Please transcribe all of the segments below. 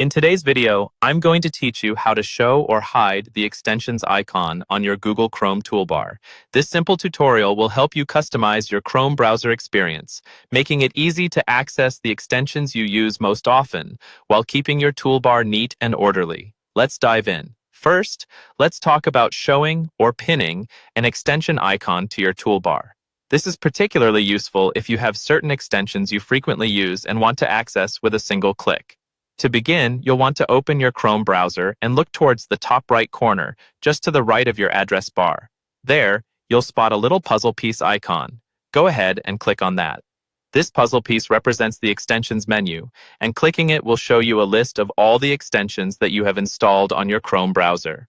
In today's video, I'm going to teach you how to show or hide the extensions icon on your Google Chrome toolbar. This simple tutorial will help you customize your Chrome browser experience, making it easy to access the extensions you use most often, while keeping your toolbar neat and orderly. Let's dive in. First, let's talk about showing or pinning an extension icon to your toolbar. This is particularly useful if you have certain extensions you frequently use and want to access with a single click. To begin, you'll want to open your Chrome browser and look towards the top right corner, just to the right of your address bar. There, you'll spot a little puzzle piece icon. Go ahead and click on that. This puzzle piece represents the extensions menu, and clicking it will show you a list of all the extensions that you have installed on your Chrome browser.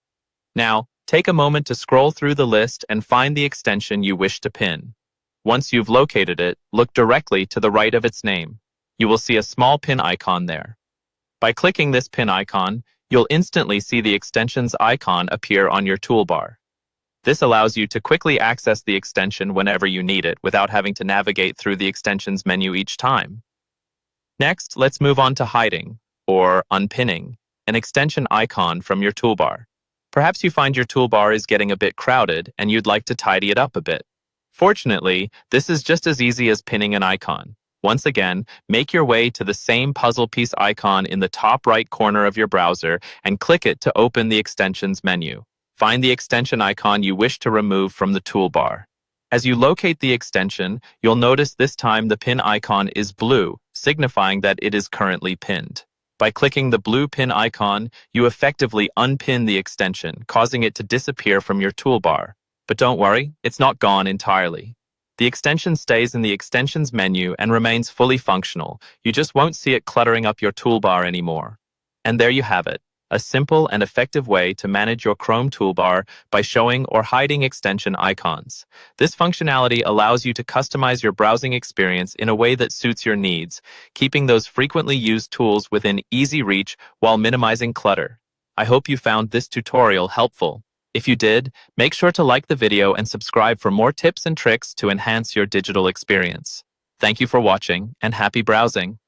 Now, take a moment to scroll through the list and find the extension you wish to pin. Once you've located it, look directly to the right of its name. You will see a small pin icon there. By clicking this pin icon, you'll instantly see the extensions icon appear on your toolbar. This allows you to quickly access the extension whenever you need it without having to navigate through the extensions menu each time. Next, let's move on to hiding, or unpinning, an extension icon from your toolbar. Perhaps you find your toolbar is getting a bit crowded and you'd like to tidy it up a bit. Fortunately, this is just as easy as pinning an icon. Once again, make your way to the same puzzle piece icon in the top right corner of your browser and click it to open the extensions menu. Find the extension icon you wish to remove from the toolbar. As you locate the extension, you'll notice this time the pin icon is blue, signifying that it is currently pinned. By clicking the blue pin icon, you effectively unpin the extension, causing it to disappear from your toolbar. But don't worry, it's not gone entirely. The extension stays in the extensions menu and remains fully functional. You just won't see it cluttering up your toolbar anymore. And there you have it, a simple and effective way to manage your Chrome toolbar by showing or hiding extension icons. This functionality allows you to customize your browsing experience in a way that suits your needs, keeping those frequently used tools within easy reach while minimizing clutter. I hope you found this tutorial helpful. If you did, make sure to like the video and subscribe for more tips and tricks to enhance your digital experience. Thank you for watching, and happy browsing!